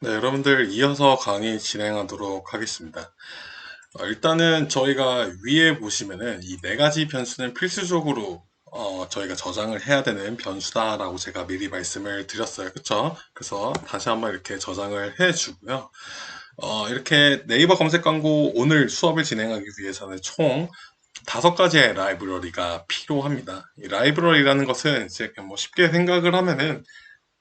네, 여러분들 이어서 강의 진행하도록 하겠습니다. 일단은 저희가 위에 보시면은 이 네 가지 변수는 필수적으로 저희가 저장을 해야 되는 변수다라고 제가 미리 말씀을 드렸어요. 그쵸? 그래서 다시 한번 이렇게 저장을 해주고요. 이렇게 네이버 검색 광고 오늘 수업을 진행하기 위해서는 총 5가지의 라이브러리가 필요합니다. 이 라이브러리라는 것은 이제 그냥 뭐 쉽게 생각을 하면은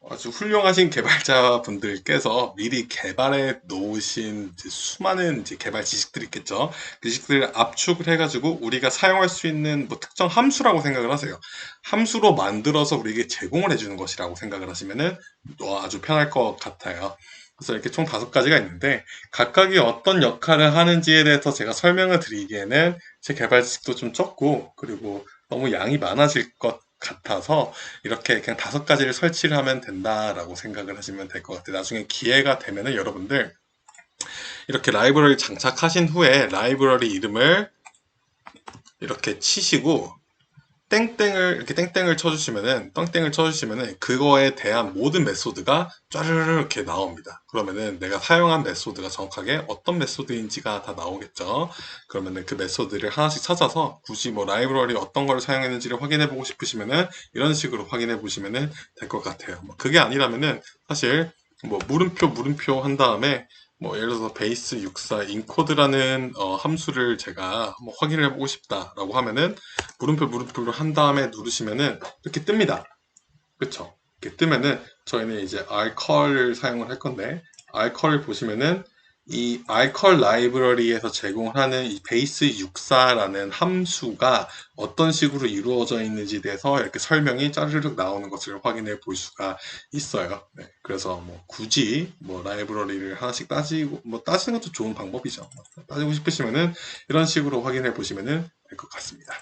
아주 훌륭하신 개발자분들께서 미리 개발해 놓으신 이제 수많은 이제 개발 지식들이 있겠죠. 그 지식들을 압축을 해가지고 우리가 사용할 수 있는 뭐 특정 함수라고 생각을 하세요. 함수로 만들어서 우리에게 제공을 해주는 것이라고 생각을 하시면은 아주 편할 것 같아요. 그래서 이렇게 총 5가지가 있는데 각각이 어떤 역할을 하는지에 대해서 제가 설명을 드리기에는 제 개발 지식도 좀 적고 그리고 너무 양이 많아질 것 같아서 이렇게 그냥 5가지를 설치를 하면 된다라고 생각을 하시면 될 것 같아요. 나중에 기회가 되면은 여러분들 이렇게 라이브러리 장착하신 후에 라이브러리 이름을 이렇게 치시고 땡땡을 이렇게 땡땡을 쳐주시면은 땡땡을 쳐주시면은 그거에 대한 모든 메소드가 쫘르르 이렇게 나옵니다. 그러면은 내가 사용한 메소드가 정확하게 어떤 메소드인지가 다 나오겠죠. 그러면은 그 메소드를 하나씩 찾아서 굳이 뭐 라이브러리 어떤 걸 사용했는지를 확인해 보고 싶으시면은 이런 식으로 확인해 보시면은 될 것 같아요. 뭐 그게 아니라면은 사실 뭐 물음표 한 다음에 뭐 예를 들어서 베이스 64 인코드라는 함수를 제가 한번 확인을 해보고 싶다라고 하면은 물음표를 한 다음에 누르시면은 이렇게 뜹니다. 그쵸? 이렇게 뜨면은 저희는 이제 알컬을 사용을 할 건데 알컬을 보시면은 이 알컬 라이브러리에서 제공하는 이 베이스 64라는 함수가 어떤 식으로 이루어져 있는지에 대해서 이렇게 설명이 짜르륵 나오는 것을 확인해 볼 수가 있어요. 네, 그래서 뭐 굳이 뭐 라이브러리를 하나씩 따지고 뭐 따지는 것도 좋은 방법이죠. 따지고 싶으시면은 이런 식으로 확인해 보시면은 될 것 같습니다.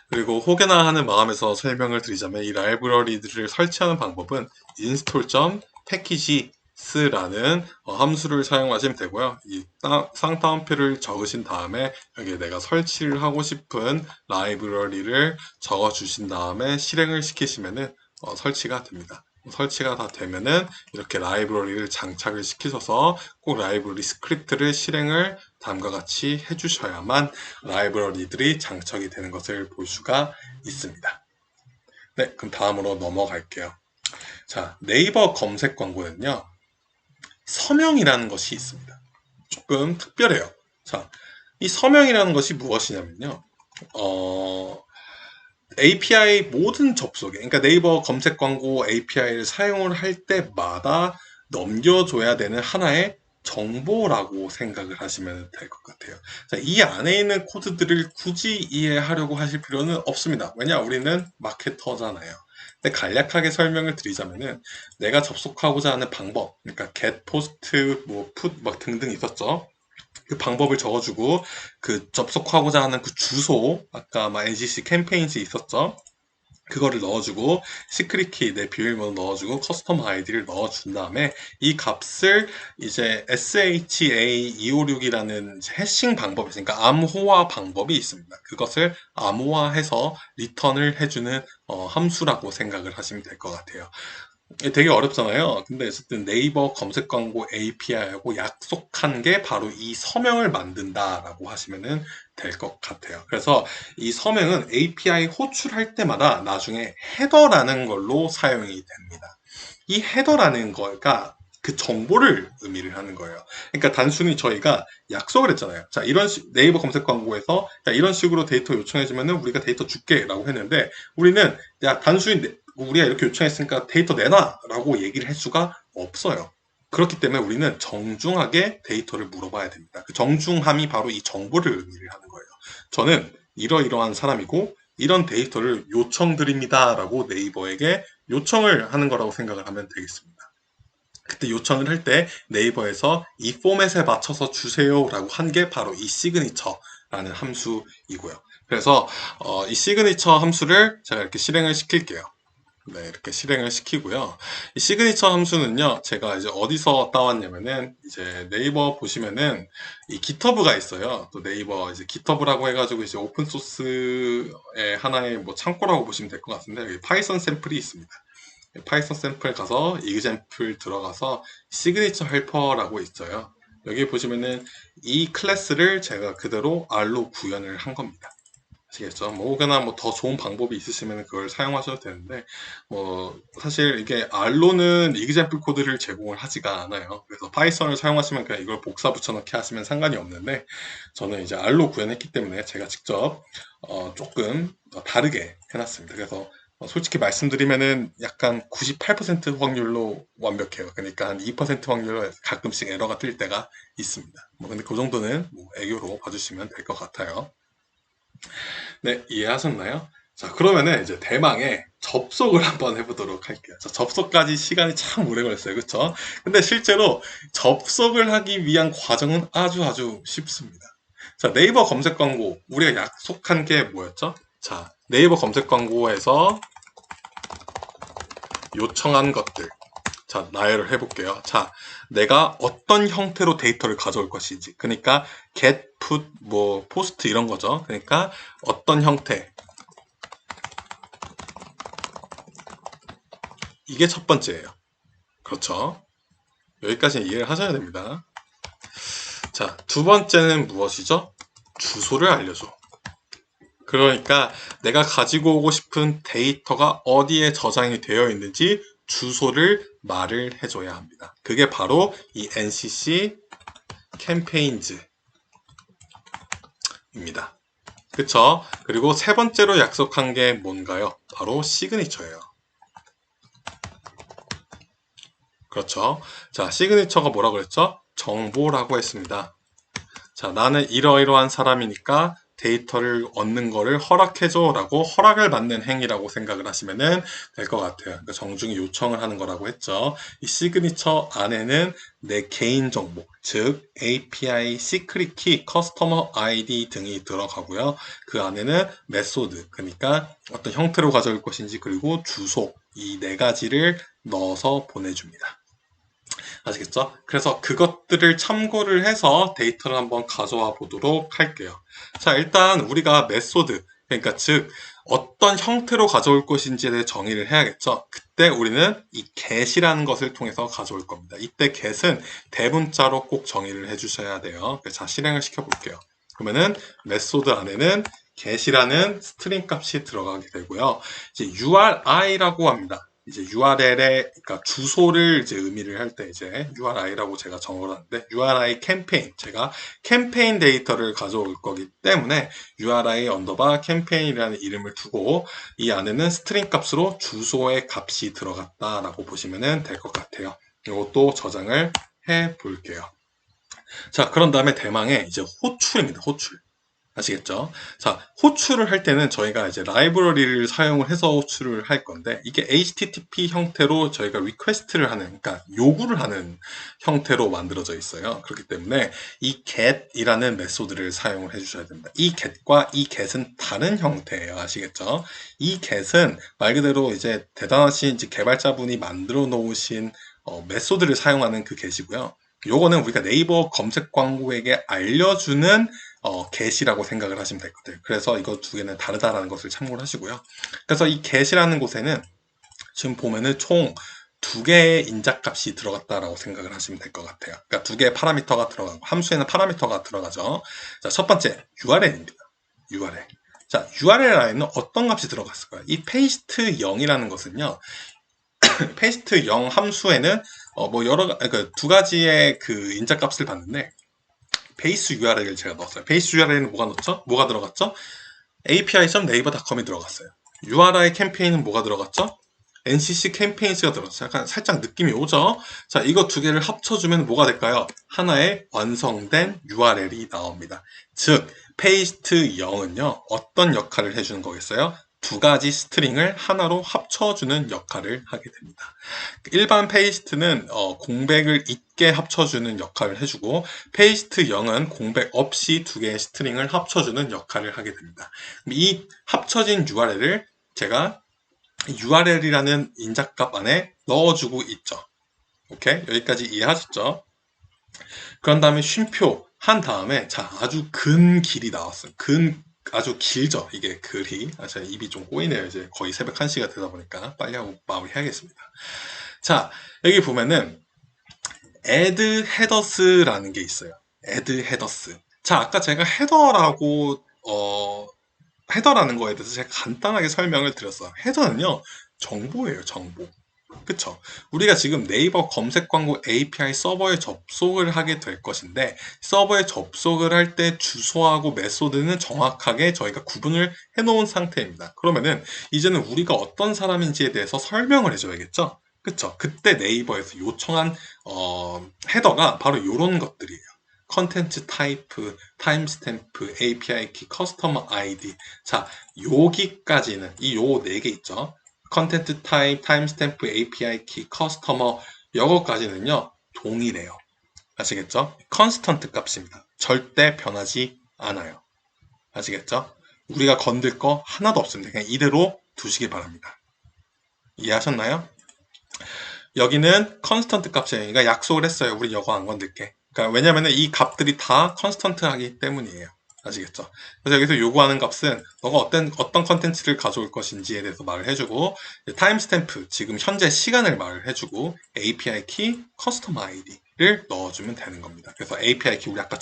그리고 혹여나 하는 마음에서 설명을 드리자면 이 라이브러리들을 설치하는 방법은 install.packages라는 함수를 사용하시면 되고요. 이 쌍따옴표를 적으신 다음에 여기에 내가 설치를 하고 싶은 라이브러리를 적어 주신 다음에 실행을 시키시면은 설치가 됩니다. 설치가 다 되면은 이렇게 라이브러리를 장착을 시키셔서 꼭 라이브러리 스크립트를 실행을 다음과 같이 해주셔야만 라이브러리들이 장착이 되는 것을 볼 수가 있습니다. 네, 그럼 다음으로 넘어갈게요. 자, 네이버 검색 광고는요, 서명이라는 것이 있습니다. 조금 특별해요. 자, 이 서명이라는 것이 무엇이냐면요, API 모든 접속에, 그러니까 네이버 검색 광고 API를 사용을 할 때마다 넘겨줘야 되는 하나의 정보라고 생각을 하시면 될 것 같아요. 자, 이 안에 있는 코드들을 굳이 이해하려고 하실 필요는 없습니다. 왜냐, 우리는 마케터잖아요. 근데 간략하게 설명을 드리자면은 내가 접속하고자 하는 방법, 그러니까 get, post, 뭐 put 막 등등 있었죠. 그 방법을 적어주고 그 접속하고자 하는 그 주소 아까 막 NCC 캠페인지 있었죠. 그거를 넣어주고 시크릿 키 내 비밀번호 넣어주고 커스텀 아이디를 넣어준 다음에 이 값을 이제 SHA256이라는 해싱 방법이 있으니까 암호화 방법이 있습니다. 그것을 암호화해서 리턴을 해주는 함수라고 생각을 하시면 될 것 같아요. 되게 어렵잖아요. 근데 어쨌든 네이버 검색 광고 API하고 약속한 게 바로 이 서명을 만든다라고 하시면 될 것 같아요. 그래서 이 서명은 API 호출할 때마다 나중에 헤더라는 걸로 사용이 됩니다. 이 헤더라는 거가 그 정보를 의미를 하는 거예요. 그러니까 단순히 저희가 약속을 했잖아요. 자, 네이버 검색 광고에서 자, 이런 식으로 데이터 요청해주면 우리가 데이터 줄게라고 했는데 우리는 야, 단순히 우리가 이렇게 요청했으니까 데이터 내놔라고 얘기를 할 수가 없어요. 그렇기 때문에 우리는 정중하게 데이터를 물어봐야 됩니다. 그 정중함이 바로 이 정보를 의미를 하는 거예요. 저는 이러이러한 사람이고 이런 데이터를 요청드립니다라고 네이버에게 요청을 하는 거라고 생각을 하면 되겠습니다. 그때 요청을 할 때 네이버에서 이 포맷에 맞춰서 주세요라고 한 게 바로 이 시그니처라는 함수이고요. 그래서 이 시그니처 함수를 제가 이렇게 실행을 시킬게요. 네, 이렇게 실행을 시키고요. 이 시그니처 함수는요, 제가 이제 어디서 따왔냐면은, 이제 네이버 보시면은, 이 깃허브가 있어요. 또 네이버 이제 깃허브라고 해가지고 이제 오픈소스의 하나의 뭐 창고라고 보시면 될 것 같은데, 여기 파이썬 샘플이 있습니다. 파이썬 샘플 가서 example 들어가서 시그니처 헬퍼라고 있어요. 여기 보시면은 이 클래스를 제가 그대로 R로 구현을 한 겁니다. 아시겠죠? 뭐 혹여나 뭐 더 좋은 방법이 있으시면 그걸 사용하셔도 되는데 뭐 사실 이게 R로는 example 코드를 제공을 하지가 않아요. 그래서 파이썬을 사용하시면 그냥 이걸 복사 붙여넣기 하시면 상관이 없는데 저는 이제 R로 구현했기 때문에 제가 직접 조금 다르게 해놨습니다. 그래서 솔직히 말씀드리면은 약간 98% 확률로 완벽해요. 그러니까 한 2% 확률로 가끔씩 에러가 뜰 때가 있습니다. 뭐 근데 그 정도는 뭐 애교로 봐주시면 될 것 같아요. 네, 이해하셨나요? 자, 그러면은 이제 대망의 접속을 한번 해보도록 할게요. 자, 접속까지 시간이 참 오래 걸렸어요. 그쵸? 근데 실제로 접속을 하기 위한 과정은 아주 쉽습니다. 자, 네이버 검색 광고. 우리가 약속한 게 뭐였죠? 자, 네이버 검색 광고에서 요청한 것들. 자, 나열을 해볼게요. 자, 내가 어떤 형태로 데이터를 가져올 것인지. 그러니까 get, put, 뭐, post 이런 거죠. 그러니까 어떤 형태. 이게 첫 번째예요. 그렇죠. 여기까지 이해를 하셔야 됩니다. 자, 두 번째는 무엇이죠? 주소를 알려줘. 그러니까 내가 가지고 오고 싶은 데이터가 어디에 저장이 되어 있는지 주소를 말을 해줘야 합니다. 그게 바로 이 NCC 캠페인즈입니다. 그쵸? 그리고 세 번째로 약속한 게 뭔가요? 바로 시그니처예요. 그렇죠? 자, 시그니처가 뭐라 그랬죠? 정보라고 했습니다. 자, 나는 이러이러한 사람이니까 데이터를 얻는 거를 허락해줘 라고 허락을 받는 행위라고 생각을 하시면 될 것 같아요. 그러니까 정중히 요청을 하는 거라고 했죠. 이 시그니처 안에는 내 개인 정보, 즉 API 시크릿 키, 커스터머 아이디 등이 들어가고요. 그 안에는 메소드, 그러니까 어떤 형태로 가져올 것인지 그리고 주소, 이 네 가지를 넣어서 보내줍니다. 아시겠죠? 그래서 그것들을 참고를 해서 데이터를 한번 가져와 보도록 할게요. 자, 일단 우리가 메소드, 그러니까 즉 어떤 형태로 가져올 것인지에 대해 정의를 해야겠죠. 그때 우리는 이 get이라는 것을 통해서 가져올 겁니다. 이때 get은 대문자로 꼭 정의를 해주셔야 돼요. 자, 실행을 시켜볼게요. 그러면은 메소드 안에는 get이라는 스트링 값이 들어가게 되고요. 이제 URI라고 합니다. 이제 URL의 그러니까 주소를 이제 의미를 할 때 이제 URI라고 제가 정의하는데 URI 캠페인 제가 캠페인 데이터를 가져올 거기 때문에 URI 언더바 캠페인이라는 이름을 두고 이 안에는 스트링 값으로 주소의 값이 들어갔다라고 보시면 될 것 같아요. 이것도 저장을 해 볼게요. 자, 그런 다음에 대망의 이제 호출입니다. 호출. 아시겠죠? 자, 호출을 할 때는 저희가 이제 라이브러리를 사용을 해서 호출을 할 건데, 이게 HTTP 형태로 저희가 리퀘스트를 하는, 그러니까 요구를 하는 형태로 만들어져 있어요. 그렇기 때문에 이 get이라는 메소드를 사용을 해주셔야 됩니다. 이 get과 이 get은 다른 형태예요. 아시겠죠? 이 get은 말 그대로 이제 대단하신 이제 개발자분이 만들어 놓으신 메소드를 사용하는 그 get이고요. 요거는 우리가 네이버 검색 광고에게 알려주는 get이라고 생각을 하시면 될 것 같아요. 그래서 이거 두 개는 다르다라는 것을 참고를 하시고요. 그래서 이 get이라는 곳에는 지금 보면은 총 두 개의 인자값이 들어갔다라고 생각을 하시면 될 것 같아요. 그러니까 두 개의 파라미터가 들어가고 함수에는 파라미터가 들어가죠. 자, 첫 번째 URL입니다. URL. 자, URL 안에는 어떤 값이 들어갔을까요? 이 paste 0이라는 것은요. paste 0 함수에는 뭐 그 두 가지의 그 인자값을 받는데 베이스 URL을 제가 넣었어요. 베이스 URL에는 뭐가 넣었죠? 뭐가 들어갔죠? api.naver.com이 들어갔어요. URI 캠페인은 뭐가 들어갔죠? NCC 캠페인스가 들어갔어요. 약간 살짝 느낌이 오죠? 자, 이거 두 개를 합쳐주면 뭐가 될까요? 하나의 완성된 URL이 나옵니다. 즉, paste 0은요, 어떤 역할을 해주는 거겠어요? 두 가지 스트링을 하나로 합쳐주는 역할을 하게 됩니다. 일반 페이스트는 공백을 있게 합쳐주는 역할을 해주고 페이스트 0은 공백 없이 두 개의 스트링을 합쳐주는 역할을 하게 됩니다. 이 합쳐진 URL을 제가 URL이라는 인자값 안에 넣어주고 있죠. 오케이? 여기까지 이해하셨죠? 그런 다음에 쉼표 한 다음에 자 아주 근 길이 나왔어요. 근 아주 길죠. 이게 글이. 제가 입이 좀 꼬이네요. 이제 거의 새벽 1시가 되다 보니까 빨리 하고 마무리 해야겠습니다. 자, 여기 보면은 add headers라는 게 있어요. add headers. 자, 아까 제가 헤더라는 거에 대해서 제가 간단하게 설명을 드렸어요. 헤더는요, 정보예요, 정보. 그쵸? 우리가 지금 네이버 검색 광고 API 서버에 접속을 하게 될 것인데, 서버에 접속을 할 때 주소하고 메소드는 정확하게 저희가 구분을 해놓은 상태입니다. 그러면은, 이제는 우리가 어떤 사람인지에 대해서 설명을 해줘야겠죠? 그쵸? 그때 네이버에서 요청한, 헤더가 바로 이런 것들이에요. 컨텐츠 타입, 타임스탬프, API 키, 커스터머 아이디. 자, 여기까지는 이 요 네 개 있죠. 컨텐츠 타입, 타임스탬프, API 키, 커스터머 요거까지는요 동일해요. 아시겠죠? 컨스턴트 값입니다. 절대 변하지 않아요. 아시겠죠? 우리가 건들 거 하나도 없습니다. 그냥 이대로 두시기 바랍니다. 이해하셨나요? 여기는 컨스턴트 값이에요. 그러니까 약속을 했어요. 우리 이거 안 건들게. 그러니까 왜냐면은 이 값들이 다 컨스턴트하기 때문이에요. 아시겠죠? 그래서 여기서 요구하는 값은 너가 어떤 컨텐츠를 가져올 것인지에 대해서 말을 해주고, 타임스탬프, 지금 현재 시간을 말을 해주고, API 키, 커스텀 아이디를 넣어주면 되는 겁니다. 그래서 API 키 우리 아까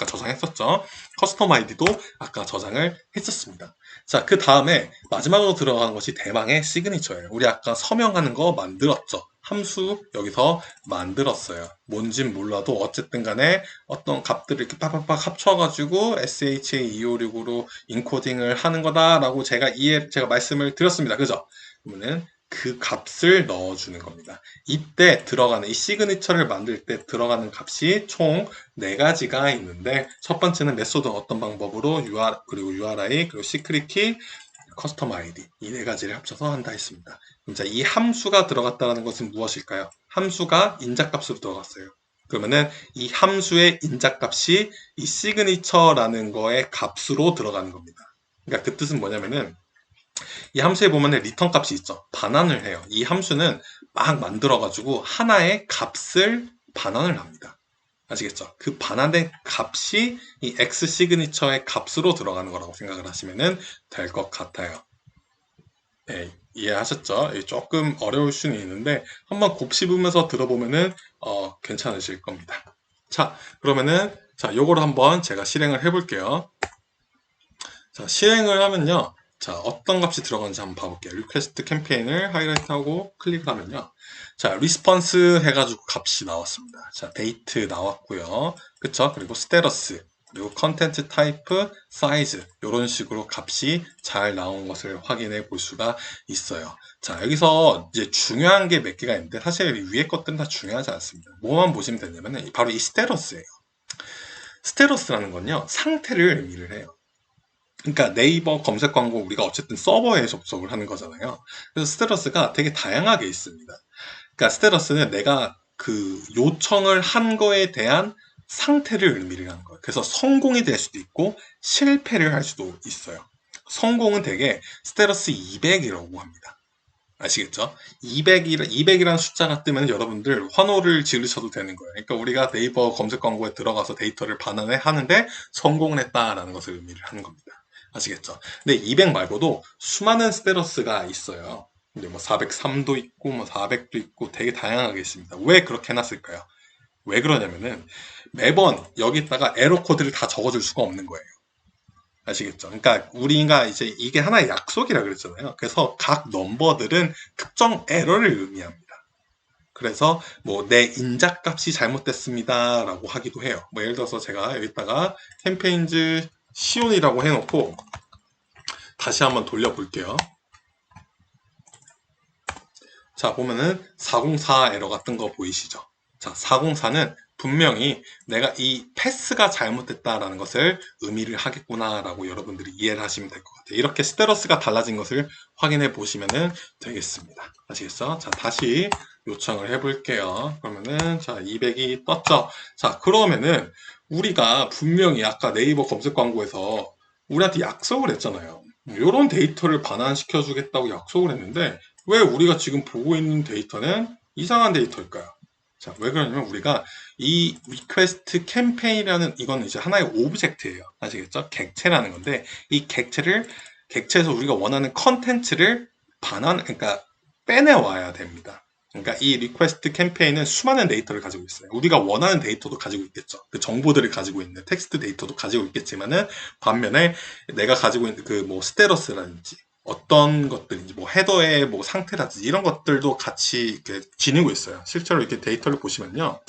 저장했었죠? 커스텀 아이디도 아까 저장을 했었습니다. 자, 그 다음에 마지막으로 들어가는 것이 대망의 시그니처예요. 우리 아까 서명하는 거 만들었죠? 함수 여기서 만들었어요. 뭔진 몰라도 어쨌든 간에 어떤 값들을 이렇게 빡빡빡 합쳐가지고 SHA256으로 인코딩을 하는 거다라고 제가 말씀을 드렸습니다. 그죠? 그러면은 그 값을 넣어주는 겁니다. 이때 들어가는 이 시그니처를 만들 때 들어가는 값이 총 4가지가 있는데, 첫 번째는 메소드 어떤 방법으로 그리고 URI 그리고 시크릿 키, 커스텀 아이디 이 4가지를 합쳐서 한다 했습니다. 자, 이 함수가 들어갔다는 것은 무엇일까요? 함수가 인자값으로 들어갔어요. 그러면은 이 함수의 인자값이 이 시그니처라는 거의 값으로 들어가는 겁니다. 그러니까 그 뜻은 뭐냐면은 이 함수에 보면은 리턴 값이 있죠. 반환을 해요. 이 함수는 막 만들어가지고 하나의 값을 반환을 합니다. 아시겠죠? 그 반환된 값이 이 X 시그니처의 값으로 들어가는 거라고 생각을 하시면 될 것 같아요. 네, 이해하셨죠? 조금 어려울 수는 있는데 한번 곱씹으면서 들어보면은 괜찮으실 겁니다. 자, 그러면은 요거를 한번 제가 실행을 해볼게요. 자, 실행을 하면요. 자, 어떤 값이 들어가는지 한번 봐볼게요. 리퀘스트 캠페인을 하이라이트하고 클릭하면요. 자, 리스폰스 해가지고 값이 나왔습니다. 자, 데이트 나왔고요. 그쵸? 그리고 스테러스, 그리고 컨텐츠 타입, 사이즈 이런 식으로 값이 잘 나온 것을 확인해 볼 수가 있어요. 자, 여기서 이제 중요한 게 몇 개가 있는데 사실 위에 것들은 다 중요하지 않습니다. 뭐만 보시면 되냐면 바로 이 스테러스예요. 스테러스라는 건요, 상태를 의미를 해요. 그러니까 네이버 검색 광고 우리가 어쨌든 서버에 접속을 하는 거잖아요. 그래서 스테러스가 되게 다양하게 있습니다. 그러니까 스테러스는 내가 그 요청을 한 거에 대한 상태를 의미를 하는 거예요. 그래서 성공이 될 수도 있고 실패를 할 수도 있어요. 성공은 되게 스테러스 200이라고 합니다. 아시겠죠? 200이라는 숫자가 뜨면 여러분들 환호를 지르셔도 되는 거예요. 그러니까 우리가 네이버 검색 광고에 들어가서 데이터를 반환을 하는데 성공을 했다라는 것을 의미를 하는 겁니다. 아시겠죠? 근데 200 말고도 수많은 스테러스가 있어요. 근데 뭐 403도 있고 뭐 400도 있고 되게 다양하게 있습니다. 왜 그렇게 해놨을까요? 왜 그러냐면은 매번 여기다가 에러 코드를 다 적어줄 수가 없는 거예요. 아시겠죠? 그러니까 우리가 이제 이게 하나의 약속이라 그랬잖아요. 그래서 각 넘버들은 특정 에러를 의미합니다. 그래서 뭐 내 인자값이 잘못됐습니다라고 하기도 해요. 뭐 예를 들어서 제가 여기다가 캠페인즈 시온이라고 해놓고 다시 한번 돌려볼게요. 자, 보면은 404 에러가 뜬 거 보이시죠? 자, 404는 분명히 내가 이 패스가 잘못됐다라는 것을 의미를 하겠구나라고 여러분들이 이해를 하시면 될 것 같아요. 이렇게 스테러스가 달라진 것을 확인해 보시면 되겠습니다. 아시겠죠? 자, 다시 요청을 해볼게요. 그러면은 자, 200이 떴죠? 자, 그러면은 우리가 분명히 아까 네이버 검색 광고에서 우리한테 약속을 했잖아요. 이런 데이터를 반환시켜 주겠다고 약속을 했는데 왜 우리가 지금 보고 있는 데이터는 이상한 데이터일까요? 자, 왜 그러냐면 우리가 이 리퀘스트 캠페인이라는 이건 이제 하나의 오브젝트예요. 아시겠죠? 객체라는 건데 이 객체에서 우리가 원하는 컨텐츠를 그러니까 빼내와야 됩니다. 그러니까 이 리퀘스트 캠페인은 수많은 데이터를 가지고 있어요. 우리가 원하는 데이터도 가지고 있겠죠. 그 정보들을 가지고 있는 텍스트 데이터도 가지고 있겠지만은 반면에 내가 가지고 있는 그 뭐 스테러스라든지 어떤 것들인지 뭐 헤더의 뭐 상태라든지 이런 것들도 같이 이렇게 지니고 있어요. 실제로 이렇게 데이터를 보시면요.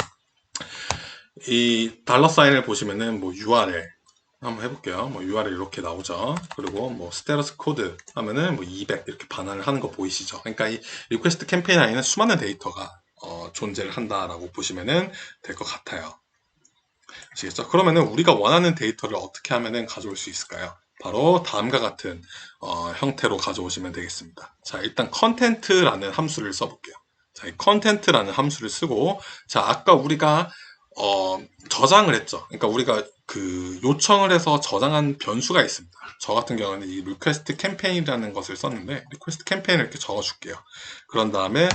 이 달러 사인을 보시면은 뭐 URL 한번 해볼게요. 뭐 URL 이렇게 나오죠. 그리고 뭐 스테러스 코드 하면은 뭐 200 이렇게 반환을 하는 거 보이시죠? 그러니까 이 리퀘스트 캠페인 안에는 수많은 데이터가 존재를 한다라고 보시면은 될 것 같아요. 아시겠죠? 그러면은 우리가 원하는 데이터를 어떻게 하면은 가져올 수 있을까요? 바로 다음과 같은 형태로 가져오시면 되겠습니다. 자, 일단 컨텐트라는 함수를 써볼게요. 자, 이 컨텐트라는 함수를 쓰고, 자, 아까 우리가 저장을 했죠. 그러니까 우리가 그 요청을 해서 저장한 변수가 있습니다. 저 같은 경우는 이 request campaign이라는 것을 썼는데 request campaign을 이렇게 적어줄게요. 그런 다음에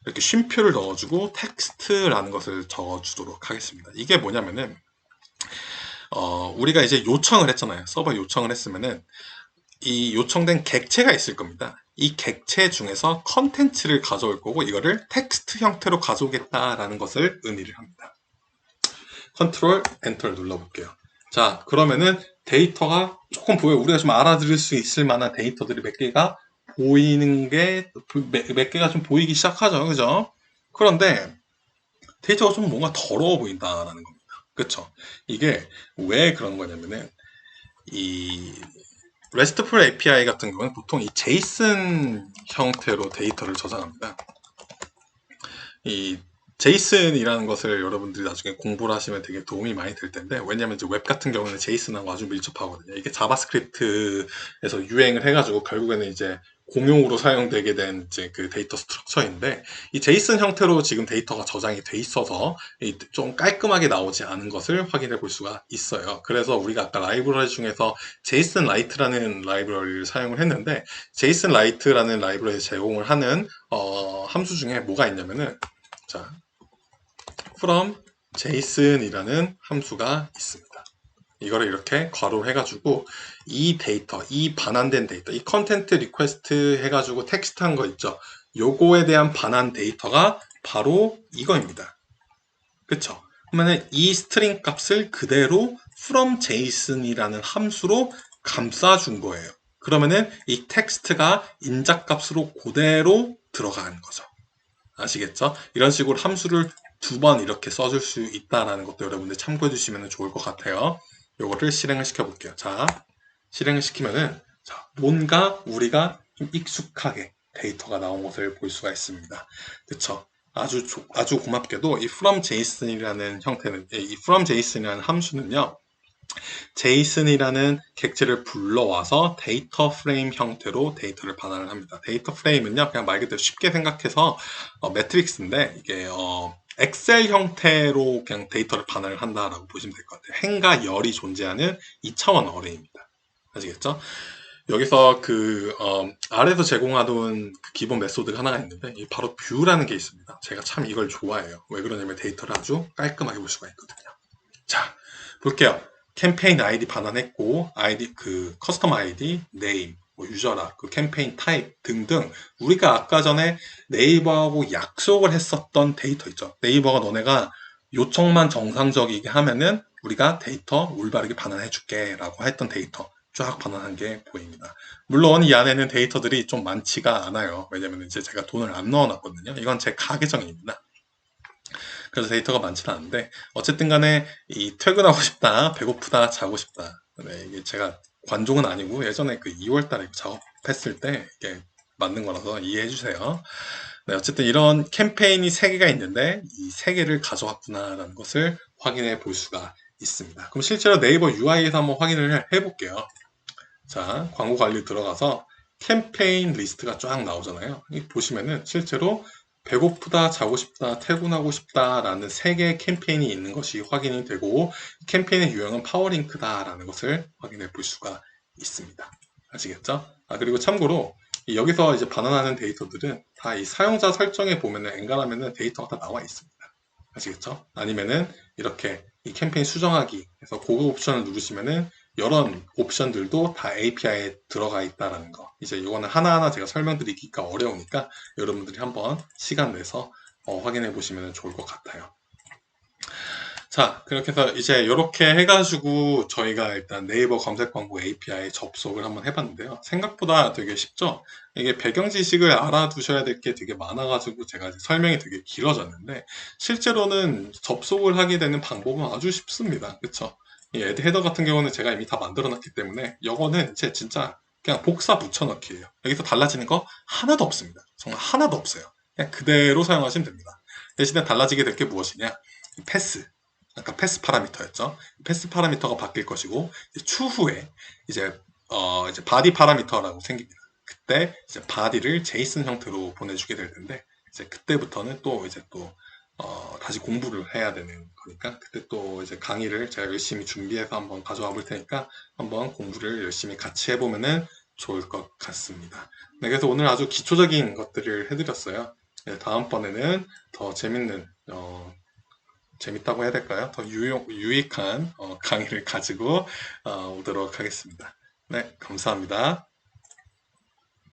이렇게 쉼표를 넣어주고 텍스트라는 것을 적어주도록 하겠습니다. 이게 뭐냐면은 우리가 이제 요청을 했잖아요. 서버 요청을 했으면은 이 요청된 객체가 있을 겁니다. 이 객체 중에서 컨텐츠를 가져올 거고 이거를 텍스트 형태로 가져오겠다라는 것을 의미를 합니다. 컨트롤 엔터를 눌러볼게요. 자, 그러면은 데이터가 조금 보여요. 우리가 좀 알아들을 수 있을 만한 데이터들이 몇 개가 보이는 게, 몇 개가 좀 보이기 시작하죠. 그죠? 그런데 데이터가 좀 뭔가 더러워 보인다라는 겁니다. 그쵸? 이게 왜 그런 거냐면은, 이 RESTful API 같은 경우는 보통 이 JSON 형태로 데이터를 저장합니다. 이 제이슨이라는 것을 여러분들이 나중에 공부를 하시면 되게 도움이 많이 될 텐데, 왜냐면 이제 웹 같은 경우는 제이슨하고 아주 밀접하거든요. 이게 자바스크립트에서 유행을 해가지고 결국에는 이제 공용으로 사용되게 된 이제 그 데이터 스트럭처인데, 이 제이슨 형태로 지금 데이터가 저장이 돼 있어서 좀 깔끔하게 나오지 않은 것을 확인해 볼 수가 있어요. 그래서 우리가 아까 라이브러리 중에서 제이슨 라이트라는 라이브러리를 사용을 했는데, 제이슨 라이트라는 라이브러리 제공을 하는 함수 중에 뭐가 있냐면은, 자, from JSON이라는 함수가 있습니다. 이거를 이렇게 괄호를 해가지고 이 데이터, 이 반환된 데이터, 이 컨텐트 리퀘스트 해가지고 텍스트 한 거 있죠. 요거에 대한 반환 데이터가 바로 이거입니다. 그쵸? 그러면 이 스트링 값을 그대로 from JSON이라는 함수로 감싸준 거예요. 그러면은 이 텍스트가 인자값으로 그대로 들어가는 거죠. 아시겠죠? 이런 식으로 함수를 두 번 이렇게 써줄 수 있다는 것도 여러분들 참고해 주시면 좋을 것 같아요. 요거를 실행을 시켜 볼게요. 자, 실행을 시키면은, 자, 뭔가 우리가 좀 익숙하게 데이터가 나온 것을 볼 수가 있습니다. 그쵸? 아주 고맙게도 이 from JSON이라는 형태는, 이 from JSON이라는 함수는요, JSON이라는 객체를 불러와서 데이터 프레임 형태로 데이터를 반환을 합니다. 데이터 프레임은요, 그냥 말 그대로 쉽게 생각해서 매트릭스인데 이게 엑셀 형태로 그냥 데이터를 반환을 한다라고 보시면 될 것 같아요. 행과 열이 존재하는 2차원 어레이입니다. 아시겠죠? 여기서 아래에서 제공하던 그 기본 메소드가 하나가 있는데 바로 뷰라는 게 있습니다. 제가 참 이걸 좋아해요. 왜 그러냐면 데이터를 아주 깔끔하게 볼 수가 있거든요. 자, 볼게요. 캠페인 아이디 반환했고, 아이디, 커스텀 아이디, 네임, 뭐 유저라, 캠페인 타입 등등, 우리가 아까 전에 네이버하고 약속을 했었던 데이터 있죠. 네이버가 너네가 요청만 정상적이게 하면은 우리가 데이터 올바르게 반환해줄게 라고 했던 데이터 쫙 반환한 게 보입니다. 물론 이 안에는 데이터들이 좀 많지가 않아요. 왜냐면 이제 제가 돈을 안 넣어놨거든요. 이건 제 가계정입니다. 그래서 데이터가 많지는 않은데 어쨌든 간에 이 퇴근하고 싶다, 배고프다, 자고 싶다. 네, 이게 제가 관종은 아니고 예전에 2월 달에 작업했을 때 이게 맞는 거라서 이해해 주세요. 네, 어쨌든 이런 캠페인이 3개가 있는데 이 3개를 가져왔구나라는 것을 확인해 볼 수가 있습니다. 그럼 실제로 네이버 UI에서 한번 확인을 해 볼게요. 자, 광고 관리 들어가서 캠페인 리스트가 쫙 나오잖아요. 보시면은 실제로 배고프다, 자고 싶다, 퇴근하고 싶다라는 3개의 캠페인이 있는 것이 확인이 되고 캠페인의 유형은 파워링크다라는 것을 확인해 볼 수가 있습니다. 아시겠죠? 그리고 참고로 여기서 이제 반환하는 데이터들은 다 이 사용자 설정에 보면은 엔간하면은 데이터가 다 나와 있습니다. 아시겠죠? 아니면은 이렇게 이 캠페인 수정하기 해서 고급 옵션을 누르시면은 이런 옵션들도 다 API에 들어가 있다라는 거. 이제 이거는 하나하나 제가 설명드리기가 어려우니까 여러분들이 한번 시간 내서 확인해 보시면 좋을 것 같아요. 자, 그렇게 해서 이제 이렇게 해가지고 저희가 일단 네이버 검색 광고 API 접속을 한번 해봤는데요. 생각보다 되게 쉽죠? 이게 배경 지식을 알아두셔야 될 게 되게 많아가지고 제가 이제 설명이 되게 길어졌는데 실제로는 접속을 하게 되는 방법은 아주 쉽습니다. 그쵸? 이 애드 헤더 같은 경우는 제가 이미 다 만들어 놨기 때문에 이거는 제 진짜 그냥 복사 붙여넣기예요. 여기서 달라지는 거 하나도 없습니다. 정말 하나도 없어요. 그냥 그대로 사용하시면 됩니다. 대신에 달라지게 될 게 무엇이냐? 패스. 아까 패스 파라미터였죠. 패스 파라미터가 바뀔 것이고 추후에 이제 바디 파라미터라고 생깁니다. 그때 이제 바디를 제이슨 형태로 보내주게 될 텐데 이제 그때부터는 또 이제 또 다시 공부를 해야 되는 거니까 그때 또 이제 강의를 제가 열심히 준비해서 한번 가져와 볼 테니까 한번 공부를 열심히 같이 해보면은 좋을 것 같습니다. 네, 그래서 오늘 아주 기초적인 것들을 해드렸어요. 네, 다음번에는 더 재밌다고 해야 될까요? 더 유익한 강의를 가지고 오도록 하겠습니다. 네, 감사합니다.